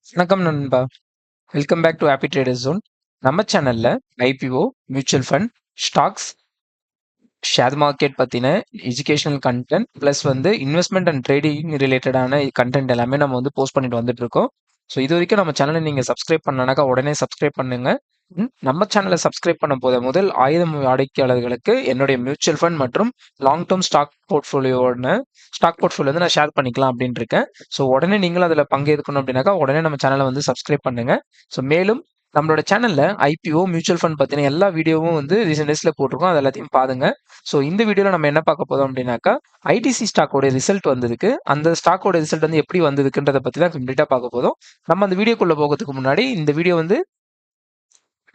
வணக்கம் நண்பா. Welcome back to happy traders zone. நம்ம சேனல்ல IPO, mutual fund, stocks, share market பத்தின educational content plus investment and trading ரிலேட்டடான கண்டென்ட் எல்லாமே நம்ம போஸ்ட் பண்ணிட்டு வந்துட்டு இருக்கோம். ஸோ இது வரைக்கும் நம்ம சேனலை நீங்க சப்ஸ்கிரைப் பண்ணனாக்கா உடனே சப்ஸ்கிரைப் பண்ணுங்க. நம்ம சேனலை சப்ஸ்கிரைப் பண்ண போத முதல் 1000 வாடிக்கையாளர்களுக்கு என்னுடைய மியூச்சுவல் ஃபண்ட் மற்றும் லாங் டேர்ம் ஸ்டாக் போர்ட்ஃபோலியோ நான் ஷேர் பண்ணிக்கலாம் அப்படின்னு இருக்கேன். ஸோ உடனே நீங்களும் அதில் பங்கேற்கணும் அப்படின்னாக்கா உடனே நம்ம சேனலை சப்ஸ்கிரைப் பண்ணுங்க. ஸோ மேலும் நம்மளோட சேனல்ல ஐபிஓ மியூச்சுவல் ஃபண்ட் பத்தின எல்லா வீடியோவும் ரீசெண்ட் டேஸ்ல போட்டிருக்கோம். அது எல்லாத்தையும் பாருங்க. ஸோ இந்த வீடியோல நம்ம என்ன பார்க்க போறோம் அப்படின்னாக்கா ஐடிசி ஸ்டாக்கோட ரிசல்ட் வந்திருக்கு. அந்த ஸ்டாக்கோட ரிசல்ட் எப்படி வந்திருக்குன்றத பத்தி தான் கம்ப்ளீட்டா பார்க்க போதும். நம்ம அந்த வீடியோக்குள்ள போகிறதுக்கு முன்னாடி இந்த வீடியோ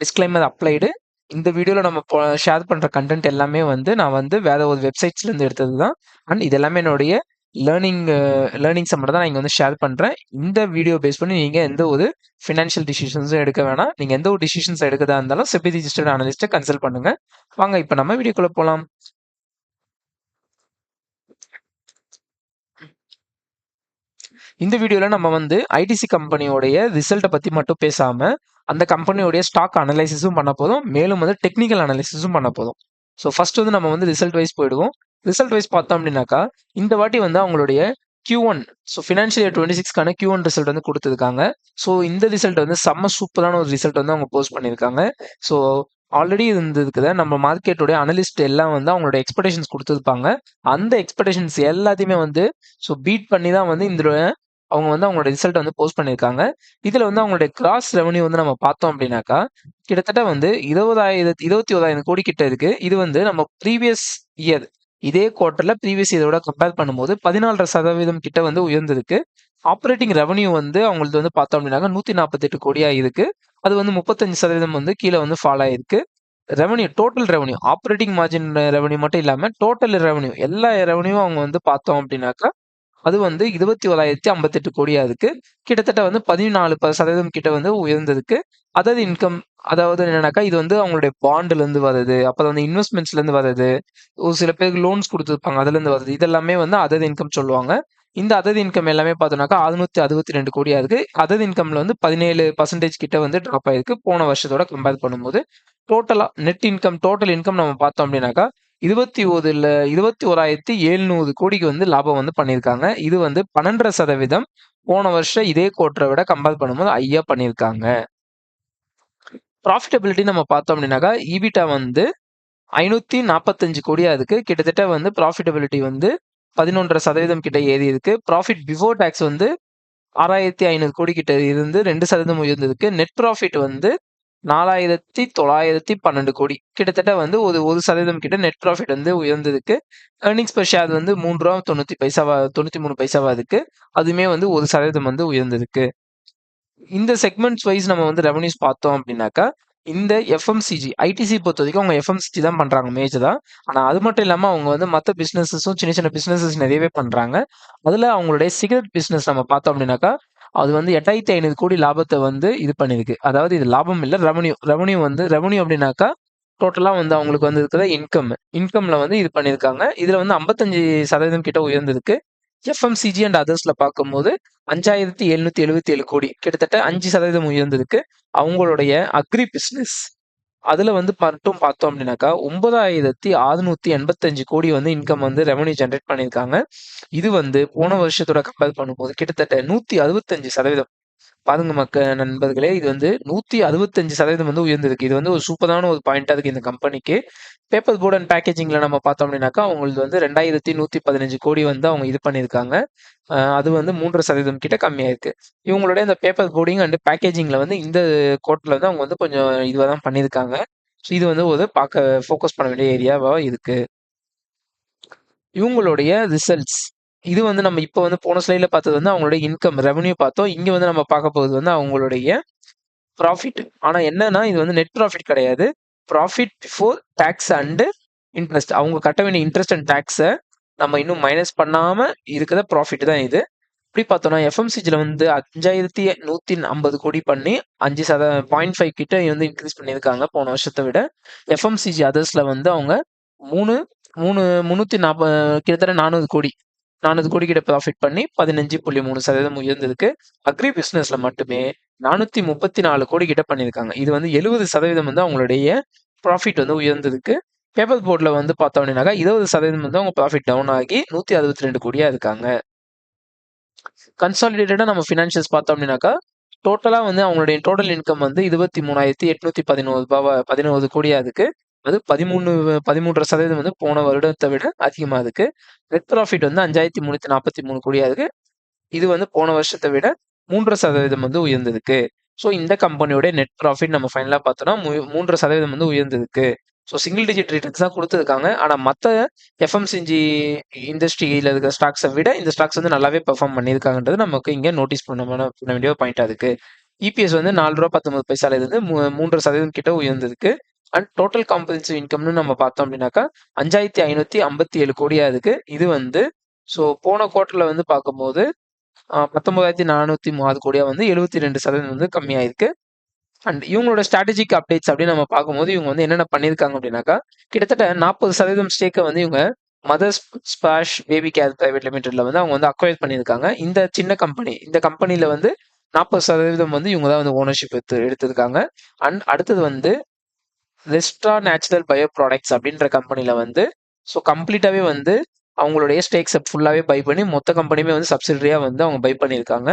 டிஸ்க்ளைமர் அப்ளைடு. இந்த வீடியோல நம்ம ஷேர் பண்ற கண்டென்ட் எல்லாமே நான் வேற ஒரு வெப்சைட்ஸ்ல இருந்து எடுத்தது தான். அண்ட் இது எல்லாமே என்னுடைய லேர்னிங்ஸ் மட்டும் தான் நான் இங்க ஷேர் பண்றேன். இந்த வீடியோ பேஸ் பண்ணி நீங்க எந்த ஒரு ஃபினான்ஷியல் டிசிஷன்ஸும் எடுக்க வேணாம். நீங்க எந்த ஒரு டிசிஷன்ஸ் எடுக்கிறதா இருந்தாலும் செபி ரிஜிஸ்டர்ட் அனலிஸ்ட்டை கன்சல்ட் பண்ணுங்க. வாங்க இப்ப நம்ம வீடியோக்குள்ள போலாம். இந்த வீடியோல நம்ம ஐடிசி கம்பெனியோடைய ரிசல்ட்டை பத்தி மட்டும் பேசாம அந்த கம்பெனியோடைய ஸ்டாக் அனலைசிஸும் பண்ண போதும், மேலும் டெக்னிக்கல் அனலைசிஸும் பண்ண போதும். ஸோ ஃபர்ஸ்ட் நம்ம ரிசல்ட் வைஸ் போயிடுவோம். ரிசல்ட் வைஸ் பார்த்தோம் அப்படின்னாக்கா இந்த வாட்டி அவங்களுடைய Q1, ஸோ ஃபினான்ஷியல் இயர் 26க்கான Q1 ரிசல்ட் கொடுத்துருக்காங்க. ஸோ இந்த ரிசல்ட் செம்ம சூப்பரான ஒரு ரிசல்ட் அவங்க போஸ்ட் பண்ணியிருக்காங்க. ஸோ ஆல்ரெடி இருந்ததுக்குத நம்ம மார்க்கெட்டோடைய அனலிஸ்ட் எல்லாம் அவங்களோட எக்ஸ்பெக்டேஷன்ஸ் கொடுத்துருப்பாங்க. அந்த எக்ஸ்பெக்டேஷன்ஸ் எல்லாத்தையுமே ஸோ பீட் பண்ணி தான் இந்த அவங்க அவங்களோட ரிசல்ட் போஸ்ட் பண்ணியிருக்காங்க. இதுல அவங்களுடைய கிராஸ் ரெவன்யூ நம்ம பார்த்தோம் அப்படின்னாக்கா கிட்டத்தட்ட 21,000 கோடி கிட்ட இருக்கு. இது நம்ம ப்ரீவியஸ் இயர் இதே குவார்டர்ல ப்ரீவியஸ் இயரோட கம்பேர் பண்ணும்போது 14% கிட்ட உயர்ந்திருக்கு. ஆப்ரேட்டிங் ரெவன்யூ அவங்களுக்கு பார்த்தோம் அப்படின்னாக்கா 148 கோடியா இருக்கு. அது 35% கீழே ஃபால் ஆயிருக்கு. Revenue, total revenue, operating margin revenue மட்டும் இல்லாம டோட்டல் ரெவன்யூ எல்லா ரெவன்யூ அவங்க பார்த்தோம் அப்படின்னாக்கா அது 21,058 கோடியா இருக்கு. கிட்டத்தட்ட 14% கிட்ட உயர்ந்திருக்கு. அதாவது இன்கம், அதாவது என்னன்னாக்கா இது அவங்களுடைய பாண்ட்ல இருந்து வருது, அப்புறம் இன்வெஸ்ட்மெண்ட்ஸ்ல இருந்து வருது, ஒரு சில பேருக்கு லோன்ஸ் கொடுத்துருப்பாங்க அதுல இருந்து வருது. இதெல்லாமே அதது இன்கம் சொல்லுவாங்க. இந்த அதது இன்கம் எல்லாமே பார்த்தோம்னாக்கா 662 கோடியா இருக்கு. அதது இன்கம்ல 17% கிட்ட டிராப் ஆயிருக்கு போன வருஷத்தோட கம்பேர் பண்ணும்போது. டோட்டலா நெட் இன்கம், டோட்டல் இன்கம் நம்ம பார்த்தோம் அப்படின்னாக்கா 21,700 கோடிக்கு லாபம் பண்ணியிருக்காங்க. இது 12% போன வருஷம் இதே குவார்டரை விட கம்பேர் பண்ணும்போது ஐயா பண்ணியிருக்காங்க. ப்ராஃபிட்டபிலிட்டி நம்ம பார்த்தோம் அப்படின்னாக்கா ஈபிட்டா 545 கோடியா இருக்கு. கிட்டத்தட்ட ப்ராஃபிட்டபிலிட்டி 11% கிட்ட ஏறி இருக்கு. ப்ராஃபிட் பிஃபோர் டாக்ஸ் 6,500 கோடி கிட்ட இருந்து 2% உயர்ந்திருக்கு. நெட் ப்ராஃபிட் 4,912 கோடி, கிட்டத்தட்ட ஒரு 1% கிட்ட நெட் ப்ராஃபிட் உயர்ந்திருக்கு. ஏர்னிங்ஸ் பெர் ஷேர் ₹3.93 இருக்கு. அதுவுமே 1% உயர்ந்திருக்கு. இந்த செக்மெண்ட்ஸ் வைஸ் நம்ம ரெவன்யூஸ் பார்த்தோம் அப்படின்னாக்கா இந்த எஃப்எம்சிஜி, ஐடிசி பொறுத்த வரைக்கும் அவங்க எஃப்எம்சிஜி தான் பண்றாங்க மேஜரா. ஆனா அது மட்டும் இல்லாம அவங்க மற்ற பிசினஸஸும் சின்ன சின்ன பிசினஸஸ் நிறையவே பண்றாங்க. அதுல அவங்களுடைய சிகரெட் பிசினஸ் நம்ம பார்த்தோம் அப்படின்னாக்கா அது 8,500 கோடி லாபத்தை இது பண்ணிருக்கு. அதாவது இது லாபம் இல்ல, ரெவன்யூ. ரெவன்யூ அப்படின்னாக்கா டோட்டலா அவங்களுக்கு இருக்கிற இன்கம்ல இது பண்ணியிருக்காங்க. இதுல 55% கிட்ட உயர்ந்திருக்கு. எஃப்எம்சிஜி அண்ட் அதர்ஸ்ல பார்க்கும்போது 5,777 கோடி, கிட்டத்தட்ட 5% உயர்ந்திருக்கு. அவங்களுடைய அக்ரி பிசினஸ் அதுல மட்டும் பார்த்தோம் அப்படின்னாக்கா 9,685 கோடி இன்கம் ரெவன்யூ ஜென்ரேட் பண்ணியிருக்காங்க. இது போன வருஷத்தோட கம்பேர் பண்ணும்போது கிட்டத்தட்ட 165%. பாருங்க நண்பர்களே, இது 165% உயர்ந்திருக்கு. இது ஒரு சூப்பரான ஒரு பாயிண்டா இருக்கு இந்த கம்பெனிக்கு. பேப்பர் போர்ட் அண்ட் பேக்கேஜிங்ல நம்ம பார்த்தோம் அப்படின்னாக்கா அவங்களுக்கு 2,115 கோடி அவங்க இது பண்ணியிருக்காங்க. அது 3% கிட்ட கம்மியாயிருக்கு. இவங்களுடைய இந்த பேப்பர் போர்டிங் அண்ட் பேக்கேஜிங்ல இந்த கோட்ல அவங்க கொஞ்சம் இதுவாக தான் பண்ணியிருக்காங்க. ஸோ இது ஒரு பார்க்க ஃபோக்கஸ் பண்ண வேண்டிய ஏரியாவா இருக்கு. இவங்களுடைய ரிசல்ட்ஸ் இது நம்ம இப்போ போன ஸ்லைட்ல பார்த்தது அவங்களுடைய இன்கம் ரெவன்யூ பார்த்தோம். இங்க நம்ம பார்க்க போகிறது அவங்களுடைய ப்ராஃபிட். ஆனா என்னன்னா இது நெட் ப்ராஃபிட் கிடையாது. Profit before tax and interest. அவங்க கட்ட வேண்டிய இன்ட்ரெஸ்ட் அண்ட் டாக்ஸை நம்ம இன்னும் மைனஸ் பண்ணாம இருக்கிற ப்ராஃபிட் தான் இது. இப்படி பார்த்தோம்னா எஃப்எம்சிஜில 5,150 கோடி பண்ணி 5.5 கிட்ட இன்க்ரீஸ் பண்ணியிருக்காங்க போன வருஷத்தை விட. எஃப்எம்சிஜி அதர்ஸ்ல அவங்க 340 கிட்டத்தட்ட 400 கோடி 400 கோடி கிட்ட ப்ராஃபிட் பண்ணி 15.3% உயர்ந்திருக்கு. அக்ரி பிசினஸ்ல மட்டுமே 434 கோடி கிட்ட பண்ணியிருக்காங்க. இது வந்து 70% வந்து அவங்களுடைய ப்ராஃபிட் வந்து உயர்ந்திருக்கு. பேப்பர் போர்ட்ல வந்து பார்த்தோம் அப்படின்னாக்கா 20% வந்து அவங்க ப்ராஃபிட் டவுன் ஆகி 162 கோடியா இருக்காங்க. கன்சாலிடேட்டடா நம்ம ஃபினான்ஷியல்ஸ் பார்த்தோம் அப்படின்னாக்கா டோட்டலா வந்து அவங்களுடைய டோட்டல் இன்கம் வந்து 23,811 கோடியா இருக்கு. அது 13% வந்து போன வருடத்தை விட அதிகமா இருக்கு. நெட் ப்ராஃபிட் வந்து 5,343 கோடியா இருக்கு. இது வந்து போன வருஷத்தை விட 3% வந்து உயர்ந்திருக்கு. ஸோ இந்த கம்பெனியோட நெட் ப்ராஃபிட் நம்ம ஃபைனலா பார்த்தோம்னா 3% வந்து உயர்ந்திருக்கு. ஸோ சிங்கிள் டிஜிட் ரிட்டர்ன்ஸ் தான் கொடுத்துருக்காங்க. ஆனால் மற்ற எஃப்எம்சிஜி இண்டஸ்ட்ரியில் இருக்கிற ஸ்டாக்ஸை விட இந்த ஸ்டாக்ஸ் வந்து நல்லாவே பெர்ஃபார்ம் பண்ணியிருக்காங்கன்றது நமக்கு இங்கே நோட்டீஸ் பண்ண வேண்டிய பாயிண்டா இருக்கு. இபிஎஸ் வந்து ₹4.19 இருந்து 3% கிட்ட உயர்ந்திருக்கு. அண்ட் டோட்டல் காம்பன்சேட்டிவ் இன்கம்னு நம்ம பார்த்தோம் அப்படின்னாக்கா 5,557 கோடியா இருக்கு. இது வந்து ஸோ போன குவார்டர்ல வந்து பார்க்கும்போது 19,403 கோடியா வந்து 72% வந்து கம்மியாயிருக்கு. அண்ட் இவங்களோட ஸ்ட்ராட்டஜிக் அப்டேட்ஸ் அப்படின்னு நம்ம பார்க்கும்போது இவங்க வந்து என்னென்ன பண்ணியிருக்காங்க அப்படின்னாக்கா கிட்டத்தட்ட 40% ஸ்டேக்கை வந்து இவங்க மதர்ஸ் ஸ்பாஷ் பேபி கேர் பிரைவேட் லிமிடெட்ல வந்து அவங்க வந்து அக்வயர் பண்ணியிருக்காங்க. இந்த சின்ன கம்பெனி இந்த கம்பெனில வந்து 40% வந்து இவங்க தான் வந்து ஓனர்ஷிப் எடுத்திருக்காங்க. அண்ட் அடுத்தது வந்து ரெஸ்ட்ரா நேச்சுரல் பயோ ப்ராடக்ட்ஸ் அப்படின்ற கம்பெனில வந்து ஸோ கம்ப்ளீட்டாவே வந்து அவங்களுடைய ஸ்டேக்ஸை ஃபுல்லாகவே பை பண்ணி மொத்த கம்பெனியுமே வந்து சப்சிடரியாக வந்து அவங்க பை பண்ணியிருக்காங்க.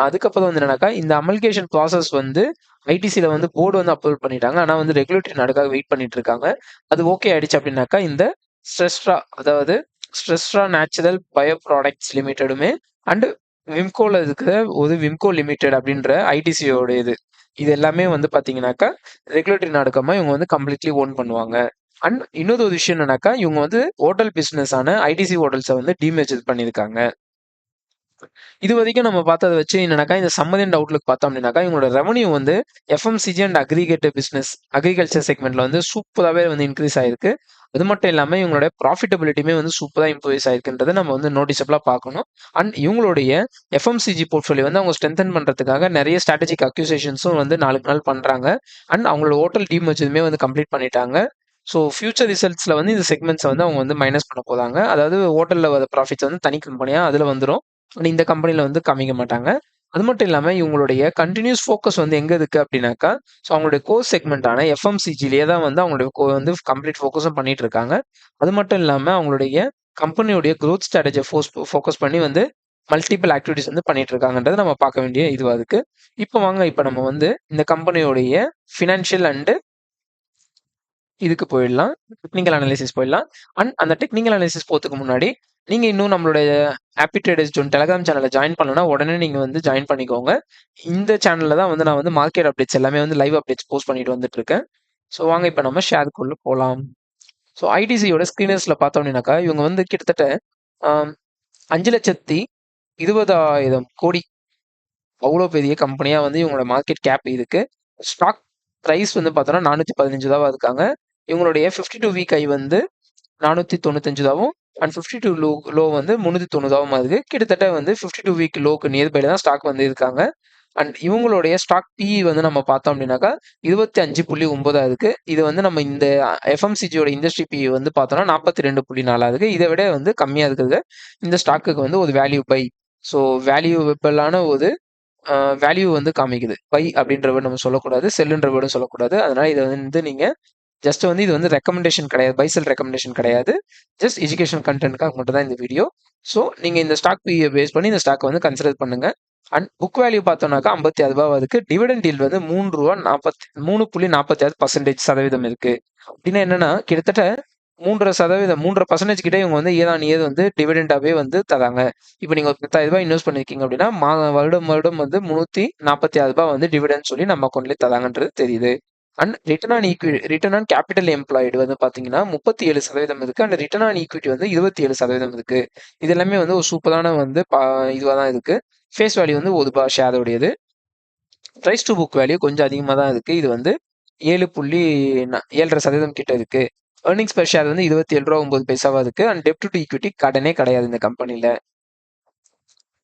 அதுக்கப்புறம் வந்து என்னன்னாக்கா இந்த அமல்கேஷன் ப்ராசஸ் வந்து ஐடிசியில் வந்து போர்டு வந்து அப்ரூவ் பண்ணிட்டாங்க. ஆனால் வந்து ரெகுலேட்டரி நாடுக்காக வெயிட் பண்ணிட்டு இருக்காங்க. அது ஓகே ஆயிடுச்சு அப்படின்னாக்கா இந்த ஸ்ட்ரெஸ்ட்ரா நேச்சுரல் பயோ ப்ராடக்ட்ஸ் லிமிடெடுமே அண்ட் விம்கோல இருக்கிற ஒரு விம்கோ லிமிடெட் அப்படின்ற ஐடிசியோட இது எல்லாமே வந்து பார்த்தீங்கன்னாக்கா ரெகுலேட்டரி நாடுக்கமா இவங்க வந்து கம்ப்ளீட்லி ஓன் பண்ணுவாங்க. அண்ட் இன்னொரு ஒரு விஷயம் என்னன்னாக்கா இவங்க வந்து ஹோட்டல் பிசினஸ் ஆன ஐடிசி ஹோட்டல்ஸை வந்து டீமேஜர் பண்ணியிருக்காங்க. இது வரைக்கும் நம்ம பார்த்ததை வச்சு என்னன்னாக்கா இந்த சம்மரி அண்ட் அவுட்லுக் பார்த்தோம் அப்படின்னாக்கா இவங்களோட ரெவன்யூ வந்து FMCG and aggregative business agriculture செக்மெண்ட்ல வந்து சூப்பராகவே வந்து இன்க்ரீஸ் ஆயிருக்கு. அது மட்டும் இல்லாமல் இவங்களோட ப்ராஃபிட்டபிலிட்டியுமே வந்து சூப்பராக இம்ப்ரூவைஸ் ஆயிருக்குன்றதை நம்ம வந்து நோட்டிசபிளாக பார்க்கணும். அண்ட் இவங்களுடைய எஃப்எம்சிஜி போர்ட்ஃபோலியோ வந்து அவங்க ஸ்ட்ரென்தன் பண்ணுறதுக்காக நிறைய ஸ்ட்ராட்டஜிக் அக்யூசேஷன்ஸும் வந்து நாளுக்கு நாள் பண்ணுறாங்க. அண்ட் அவங்களோட ஹோட்டல் டீமர்ஜருமே வந்து கம்ப்ளீட் பண்ணிட்டாங்க. ஸோ ஃபியூச்சர் ரிசல்ட்ஸில் வந்து இந்த செக்மெண்ட்ஸை வந்து அவங்க வந்து மைனஸ் பண்ண போகிறாங்க. அதாவது ஹோட்டலில் வர ப்ராஃபிட்ஸ் வந்து தனி கம்பெனியாக அதில் வந்துடும். இந்த கம்பெனியில் வந்து காமிக்க மாட்டாங்க. அது மட்டும் இல்லாமல் இவங்களுடைய கண்டினியூஸ் ஃபோக்கஸ் வந்து எங்கே இருக்குது அப்படின்னாக்கா ஸோ அவங்களுடைய கோர் செக்மெண்ட்டான எஃப்எம்சிஜிலேயே தான் வந்து அவங்களுடைய வந்து கம்ப்ளீட் ஃபோக்கஸும் பண்ணிட்டு இருக்காங்க. அது மட்டும் இல்லாமல் அவங்களுடைய கம்பெனியுடைய க்ரோத் ஸ்ட்ராட்டஜியை ஃபோக்கஸ் பண்ணி வந்து மல்டிபிள் ஆக்டிவிட்டிஸ் வந்து பண்ணிட்டு இருக்காங்கன்றதை நம்ம பார்க்க வேண்டிய இதுவாக இருக்கு. இப்போ நம்ம வந்து இந்த கம்பெனியோடைய ஃபினான்ஷியல் அண்டு இதுக்கு போயிடலாம். டெக்னிக்கல் அனாலிசிஸ் போயிடலாம். அண்ட் அந்த டெக்னிக்கல் அனாலிசிஸ் போகிறதுக்கு முன்னாடி நீங்கள் இன்னும் நம்மளுடைய ஹாப்பி ட்ரேடர்ஸ் ஜோன் டெலகிராம் சேனலில் ஜாயின் பண்ணலன்னா உடனே நீங்கள் வந்து ஜாயின் பண்ணிக்கோங்க. இந்த சேனலில் தான் வந்து நான் வந்து மார்க்கெட் அப்டேட்ஸ் எல்லாமே வந்து லைவ் அப்டேட்ஸ் போஸ்ட் பண்ணிட்டு வந்துட்டு இருக்கேன். ஸோ வாங்க இப்போ நம்ம ஷேருக்குள்ள போகலாம். ஸோ ஐடிசியோட ஸ்க்ரீனர்ஸில் பார்த்தோம் அப்படின்னாக்கா இவங்க வந்து கிட்டத்தட்ட 5,20,000 கோடி அவ்வளோ பெரிய கம்பெனியாக வந்து இவங்களோட மார்க்கெட் கேப் இருக்கு. ஸ்டாக் ப்ரைஸ் வந்து பார்த்தோன்னா 415 இருக்காங்க. இவங்களுடைய 52 வீக் ஐ வந்து 495 அண்ட் 52 லோ வந்து 390 இருக்கு. கிட்டத்தட்ட வந்து 52 வீக் லோக்கு நியர்பைல தான் ஸ்டாக் வந்து இருக்காங்க. அண்ட் இவங்களுடைய ஸ்டாக் பிஇ வந்து நம்ம பார்த்தோம் அப்படின்னாக்கா 25.9 இருக்கு. இது வந்து நம்ம இந்த எஃப்எம்சிஜியோட இண்டஸ்ட்ரி பிஇ வந்து பார்த்தோம்னா 42.4 இருக்கு. இதை விட வந்து கம்மியாக இருக்கிறது இந்த ஸ்டாக்குக்கு வந்து ஒரு வேல்யூ பை. ஸோ வேல்யூபிளான ஒரு வேல்யூ வந்து காமிக்குது. பை அப்படின்ற வேர்டு நம்ம சொல்லக்கூடாது, செல்லுன்ற வேர்டும் சொல்லக்கூடாது. அதனால இதை வந்து நீங்கள் ஜஸ்ட் வந்து இது வந்து ரெக்கமெண்டேஷன் கிடையாது, பை செல் ரெக்கமெண்டேஷன் கிடையாது. ஜஸ்ட் எஜுகேஷன் கண்டென்ட்காக மட்டும் தான் இந்த வீடியோ. ஸோ நீங்கள் இந்த ஸ்டாக் பிஇ பேஸ் பண்ணி இந்த ஸ்டாக்கை வந்து கன்சிடர் பண்ணுங்க. அண்ட் புக் வேல்யூ பார்த்தோம்னாக்கா 56 இருக்கு. டிவிடெண்ட் ஈல்டு வந்து ₹3.46% இருக்கு. அப்படின்னா என்னன்னா கிட்டத்தட்ட 3% கிட்ட இவங்க வந்து இயர் வந்து டிவிடெண்டாவே வந்து தராங்க. இப்போ நீங்க ஒரு ₹10,000 இன்வெஸ்ட் பண்ணிருக்கீங்க அப்படின்னா வருடம் வந்து ₹346 வந்து டிவிடெண்ட் சொல்லி நம்ம அக்கௌண்ட்லேயே தராங்கன்றது தெரியுது. And return on capital employed வந்து பார்த்தீங்கன்னா 37% இருக்கு. அண்ட் ரிட்டர்ன் ஆன் ஈக்விட்டி வந்து 27% இருக்கு. இது எல்லாமே வந்து ஒரு சூப்பரான வந்து இதுவாக தான் இருக்கு. ஃபேஸ் வேல்யூ வந்து ₹1 ஷேருடையது. ப்ரைஸ் டு புக் வேல்யூ கொஞ்சம் அதிகமாக தான் இருக்கு. இது வந்து 7.7% கிட்ட இருக்கு. ஏர்னிங்ஸ் பெர் ஷேர் வந்து ₹27.9 இருக்கு. அண்ட் டெப்ட் டு ஈக்விட்டி கடனே கிடையாது இந்த கம்பெனியில்.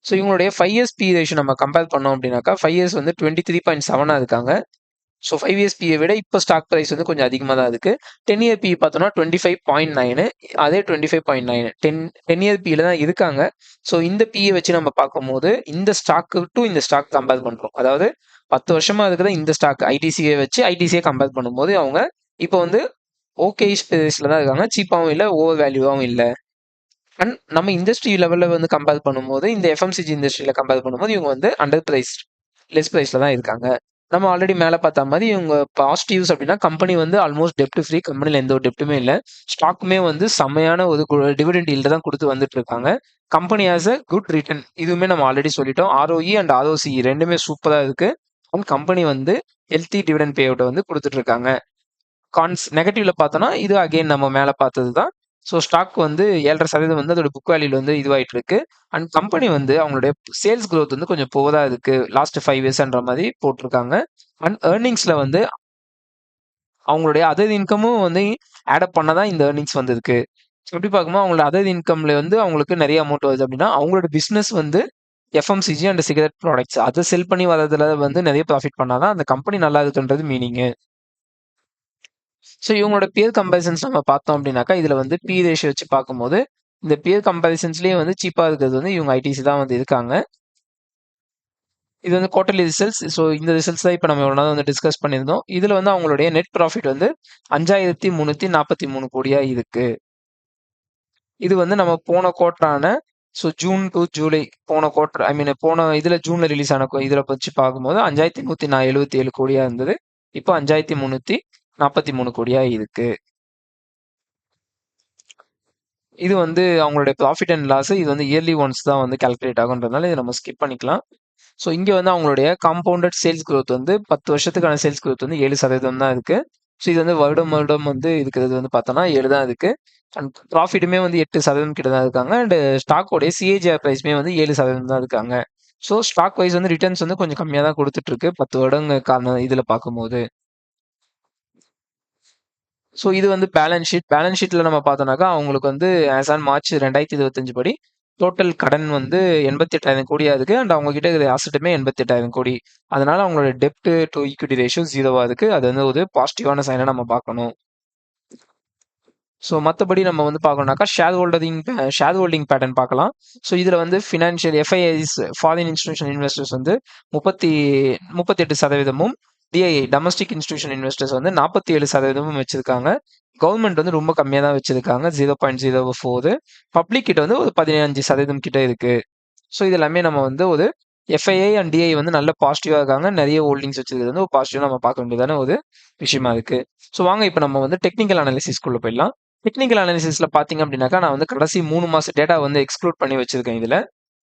ஸோ இவங்களுடைய 5 இயர்ஸ் பி ரேஷியோ நம்ம கம்பேர் பண்ணோம் அப்படின்னாக்கா 5 இயர்ஸ் வந்து 23.7 இருக்காங்க. ஸோ 5 இயர்ஸ் பிஏ விட இப்போ ஸ்டாக் ப்ரைஸ் வந்து கொஞ்சம் அதிகமாக தான் இருக்குது. 10 இயர் பிஇ பார்த்தோம்னா 25.9, அதே 25.9 10 இயர் பியில் தான் இருக்காங்க. ஸோ இந்த பிஏ வச்சு நம்ம பார்க்கும்போது இந்த ஸ்டாக்கு டு இந்த ஸ்டாக் கம்பேர் பண்ணுறோம். அதாவது 10 வருஷமா இருக்கிற இந்த ஸ்டாக் ஐடிசியை வச்சு ஐடிசியை கம்பேர் பண்ணும்போது அவங்க இப்போ வந்து ஓகே ஸ்பேஸில் தான் இருக்காங்க. சீப்பாகவும் இல்லை, ஓவர் வேல்யூவாகவும் இல்லை. அண்ட் நம்ம இண்டஸ்ட்ரி லெவலில் வந்து கம்பேர் பண்ணும்போது இந்த எஃப்எம்சிஜி இண்டஸ்ட்ரியில் கம்பேர் பண்ணும்போது இவங்க வந்து அண்டர் ப்ரைஸ் லெஸ் ப்ரைஸில் தான் இருக்காங்க. நம்ம ஆல்ரெடி மேலே பார்த்த மாதிரி இவங்க பாசிட்டிவ்ஸ் அப்படின்னா கம்பெனி வந்து ஆல்மோஸ்ட் டெப்ட் ஃப்ரீ, கம்பெனியில் எந்த ஒரு டெப்ட்டுமே இல்லை. ஸ்டாக்குமே வந்து செம்மையான ஒரு டிவிடெண்ட் ஈல்டு தான் கொடுத்து வந்துட்டு இருக்காங்க. Company has a good return, இதுவுமே நம்ம ஆல்ரெடி சொல்லிட்டோம். ROE அண்ட் ROCE ரெண்டுமே சூப்பராக இருக்கு. அண்ட் கம்பெனி வந்து ஹெல்த்தி டிவிடெண்ட் பே அவுட்டை வந்து கொடுத்துட்டு இருக்காங்க. நெகட்டிவ்ல பார்த்தோன்னா இது அகைன் நம்ம மேலே பார்த்தது தான். ஸோ ஸ்டாக் வந்து 7.5% வந்து அதோட புக் வேல்யூல வந்து இதுவாயிட்டு இருக்கு. அண்ட் கம்பெனி வந்து அவங்களுடைய சேல்ஸ் growth வந்து கொஞ்சம் புவரா இருக்கு லாஸ்ட் 5 இயர்ஸ்ன்ற மாதிரி போட்டிருக்காங்க. அண்ட் ஏர்னிங்ஸ்ல வந்து அவங்களுடைய அதர் இன்கமும் வந்து ஆட் அப் பண்ணதான் இந்த ஏர்னிங்ஸ் வந்திருக்கு. எப்படி பார்க்கும்போது அவங்களோட அதர் இன்கம்ல வந்து அவங்களுக்கு நிறைய அமௌண்ட் வருது அப்படின்னா அவங்களோட பிசினஸ் வந்து எஃப்எம்சிஜி அண்ட் சிகரெட் ப்ராடக்ட்ஸ் அதை செல் பண்ணி வரதுல வந்து நிறைய ப்ராஃபிட் பண்ணாதான் அந்த கம்பெனி நல்லா இருக்குன்றது மீனிங்கு. ஸோ இவங்களோட பியர் கம்பேரிசன்ஸ் நம்ம பார்த்தோம் அப்படின்னாக்கா இதில் வந்து பி ரேஷியோ வச்சு பார்க்கும்போது இந்த பியர் கம்பேரிசன்ஸ்லேயே வந்து சீப்பாக இருக்கிறது வந்து இவங்க ஐடிசி தான் வந்து இருக்காங்க. இது வந்து குவார்டர்லி ரிசல்ட்ஸ். ஸோ இந்த ரிசல்ட்ஸ் தான் இப்போ நம்ம எவ்வளோ நாள் வந்து டிஸ்கஸ் பண்ணியிருந்தோம். இதில் வந்து அவங்களுடைய நெட் ப்ராஃபிட் வந்து 5343 கோடியா இருக்கு. இது வந்து நம்ம போன குவார்டரான ஜூன் டு ஜூலை போன குவார்டர் போன இதில் ஜூனில் ரிலீஸ் ஆன இதில் வச்சு பார்க்கும்போது 5177 கோடியா இருந்தது. இப்போ 5343 கோடியா இருக்கு. இது வந்து அவங்களுடைய ப்ராஃபிட் அண்ட் லாஸ் இது வந்து இயர்லி ஒன்ஸ் தான் வந்து கால்குலேட் ஆகுன்றதுனால இதை நம்ம ஸ்கிப் பண்ணிக்கலாம். ஸோ இங்கே வந்து அவங்களுடைய காம்பவுண்டட் சேல்ஸ் growth வந்து 10 வருஷத்துக்கான சேல்ஸ் growth வந்து 7% தான் இருக்கு. ஸோ இது வந்து வருடம் வந்து இருக்கிறது வந்து பார்த்தோன்னா 7 தான் இருக்கு. அண்ட் ப்ராஃபிட்டுமே வந்து 8% கிட்ட தான் இருக்காங்க. அண்ட் ஸ்டாக்கோடைய சிஏஜிஆர் ப்ரைஸ்மே வந்து 7% தான் இருக்காங்க. ஸோ ஸ்டாக் வைஸ் வந்து ரிட்டர்ன்ஸ் வந்து கொஞ்சம் கம்மியாக தான் கொடுத்துட்டு இருக்கு 10 வருடங்களுக்கான இதில் பார்க்கும்போது. ஸோ இது வந்து பேலன்ஸ் ஷீட். பேலன்ஸ் ஷீட்ல நம்ம பார்த்தோம்னாக்கா அவங்களுக்கு வந்து ஆஸ் ஆன் மார்ச் 2025 படி டோட்டல் கடன் வந்து 88,000 கோடியா இருக்கு. அண்ட் அவங்க கிட்ட இருக்கிற அசட்டுமே 88,000 கோடி. அதனால அவங்களோட டெப்ட் டு ஈக்விட்டி ரேஷியோ 0வா இருக்கு. அது வந்து ஒரு பாசிட்டிவான சைனை நம்ம பார்க்கணும். ஸோ மற்றபடி நம்ம வந்து பார்க்கணும்னாக்கா ஷேர் ஹோல்டிங் பேட்டர்ன் பார்க்கலாம். ஸோ இதில் வந்து financial FIIs foreign institution investors வந்து 38%, டிஐஐ டொமஸ்டிக் இன்ஸ்டிடியூஷன் இன்வெஸ்டர்ஸ் வந்து 47% வச்சிருக்காங்க. கவர்மெண்ட் வந்து ரொம்ப கம்மியாக தான் வச்சிருக்காங்க 0.04. பப்ளிக் கிட்ட வந்து ஒரு 15% கிட்ட இருக்கு. ஸோ இது எல்லாமே நம்ம வந்து ஒரு எஃப்ஐஐ அண்ட் டிஐ வந்து நல்ல பாசிட்டிவாக இருக்காங்க. நிறைய ஹோல்டிங்ஸ் வச்சிருக்கிறது வந்து ஒரு பாசிட்டிவாக நம்ம பார்க்க வேண்டியதான ஒரு விஷயமா இருக்கு. ஸோ வாங்க இப்போ நம்ம வந்து டெக்னிக்கல் அனாலிசிஸ்க்குள்ள போயிடலாம். டெக்னிக்கல் அனாலிசிஸ்ல பார்த்தீங்க அப்படின்னாக்கா நான் வந்து கடைசி 3 மாச டேட்டா வந்து எக்ஸ்க்ளூட் பண்ணி வச்சிருக்கேன் இதில்.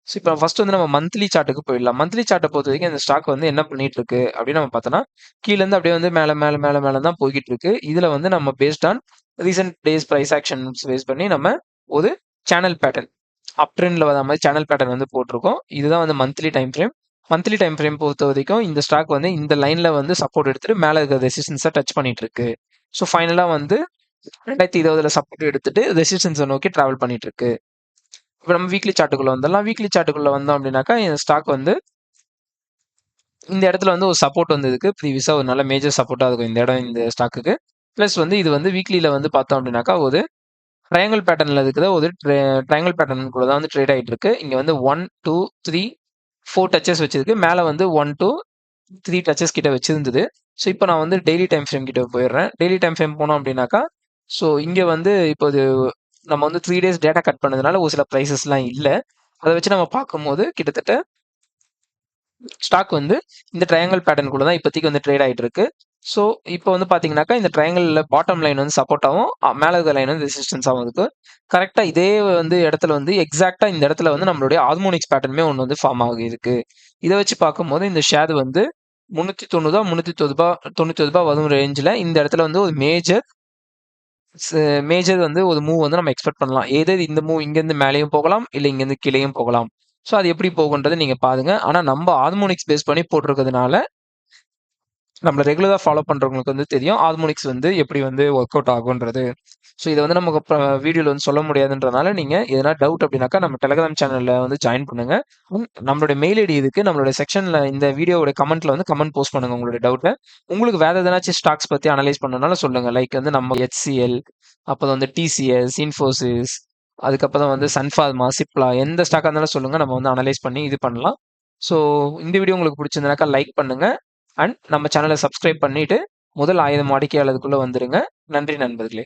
ஸோ இப்போ ஃபர்ஸ்ட் வந்து நம்ம மந்த்லி சார்ட்டுக்கு போயிடலாம். மந்த்லி சார்ட்டை பொறுத்த வரைக்கும் இந்த ஸ்டாக் வந்து என்ன பண்ணிட்டு இருக்கு அப்படின்னு நம்ம பார்த்தோம்னா கீழேருந்து அப்படியே வந்து மேலே தான் போய்கிட்டு இருக்கு. இதில் வந்து நம்ம based on recent days price actions base பண்ணி நம்ம ஒரு சேனல் பேட்டர்ன் அப் ட்ரெண்ட்ல வர மாதிரி சேனல் பேட்டர்ன் வந்து போட்டிருக்கோம். இதுதான் வந்து monthly time frame. Monthly time frame பொறுத்த வரைக்கும் இந்த ஸ்டாக் வந்து இந்த லைன்ல வந்து சப்போர்ட் எடுத்துட்டு மேலே இருக்கிற ரெசிஸ்டன்ஸை டச் பண்ணிட்டு இருக்கு. ஸோ ஃபைனலாக வந்து 2020 சப்போர்ட் எடுத்துட்டு ரெசிஸ்டன்ஸை நோக்கி டிராவல் பண்ணிட்டு இருக்கு. இப்போ நம்ம வீக்லி சார்ட்டுக்குள்ள வந்துடலாம். வீக்லி சார்ட்டுக்குள்ள வந்தோம் அப்படின்னாக்கா இந்த ஸ்டாக் வந்து இந்த இடத்துல வந்து ஒரு சப்போர்ட் வந்து இருக்கு. ப்ரீவியஸாக ஒரு நல்ல மேஜர் சப்போர்ட்டாக இருக்கும் இந்த இடம் இந்த ஸ்டாக்குக்கு. ப்ளஸ் வந்து இது வந்து வீக்லியில் வந்து பார்த்தோம் அப்படின்னாக்கா ஒரு ட்ரையாங்கிள் பேட்டர்னில் இருக்கிற ஒரு ட்ரையாங்கிள் பேட்டர்ன் கூட தான் வந்து ட்ரேட் ஆகிட்டு இருக்கு. இங்கே வந்து 1 2 3 4 டச்சஸ் வச்சிருக்கு. மேலே வந்து 1 2 3 டச்சஸ் கிட்ட வச்சிருந்தது. ஸோ இப்போ நான் வந்து டெய்லி டைம் ஃப்ரேம் கிட்ட போயிடுறேன். டெய்லி டைம் ஃப்ரேம் போனோம் அப்படின்னாக்கா ஸோ இங்கே வந்து இப்போ இது நம்ம வந்து 3 டேஸ் டேட்டா கட் பண்ணதுனால ஒரு சில ப்ரைஸஸ்லாம் இல்லை. அதை வச்சு நம்ம பார்க்கும்போது கிட்டத்தட்ட ஸ்டாக் வந்து இந்த ட்ரையாங்கிள் பேட்டர்னுக்குள்ள தான் இப்போதைக்கு வந்து ட்ரேட் ஆகிட்டு இருக்கு. ஸோ இப்போ வந்து பார்த்தீங்கன்னாக்கா இந்த ட்ரையாங்கிளில் பாட்டம் லைன் வந்து சப்போர்ட்டாகவும் மேலே இருக்கிற லைன் வந்து ரெசிஸ்டன்ஸாகவும் இருக்கு. கரெக்டாக இதே வந்து இடத்துல வந்து எக்ஸாக்டாக இந்த இடத்துல வந்து நம்மளுடைய ஹார்மோனிக்ஸ் பேட்டர்னுமே ஒன்று வந்து ஃபார்ம் ஆகி இருக்கு. இதை வச்சு பார்க்கும்போது இந்த ஷேர் வந்து 390 வரும் ரேஞ்சில் இந்த இடத்துல வந்து ஒரு மேஜர் வந்து ஒரு மூவ் வந்து நம்ம எக்ஸ்பெக்ட் பண்ணலாம். ஏதோ இந்த மூவ் இங்கேருந்து மேலேயும் போகலாம், இல்லை இங்கேருந்து கீழேயும் போகலாம். ஸோ அது எப்படி போகுன்றதை நீங்கள் பாருங்க. ஆனால் நம்ம ஹார்மோனிக்ஸ் பேஸ் பண்ணி போட்டிருக்கிறதுனால நம்மள ரெகுலரா ஃபாலோ பண்றவங்களுக்கு வந்து தெரியும். ஹார்மோனிக்ஸ் வந்து எப்படி வந்து ஒர்க் அவுட் ஆகுன்றது. ஸோ இத வந்து நமக்கு வீடியோல வந்து சொல்ல முடியாதுன்றனால, நீங்க எதனா டவுட் அப்படின்னாக்கா நம்ம டெலகிராம் சேனல்ல வந்து ஜாயின் பண்ணுங்க. நம்மளுடைய மெயில் ஐடி இதுக்கு நம்மளுடைய செக்ஷன்ல இந்த வீடியோவோட கமெண்ட்ல வந்து கமெண்ட் போஸ்ட் பண்ணுங்க உங்களுடைய டவுட்ட. உங்களுக்கு வேற எதனாச்சும் ஸ்டாக்ஸ் பத்தி அனலைஸ் பண்ணணும்னாலும் சொல்லுங்க. லைக் வந்து நம்ம HCL, அப்புறம் வந்து TCS, இன்ஃபோசிஸ், அதுக்கப்புறம் வந்து சன்ஃபார்மா, சிப்லா எந்த ஸ்டாக்கா இருந்தாலும் சொல்லுங்க. நம்ம வந்து அனலைஸ் பண்ணி இது பண்ணலாம். ஸோ இந்த வீடியோ உங்களுக்கு பிடிச்சிருந்தனாக்கா லைக் பண்ணுங்க. அண்ட் நம்ம சேனலை சப்ஸ்கிரைப் பண்ணிட்டு முதல் 1000 வாடிக்கையாளருக்குள்ள வந்துருங்க. நன்றி நண்பர்களே.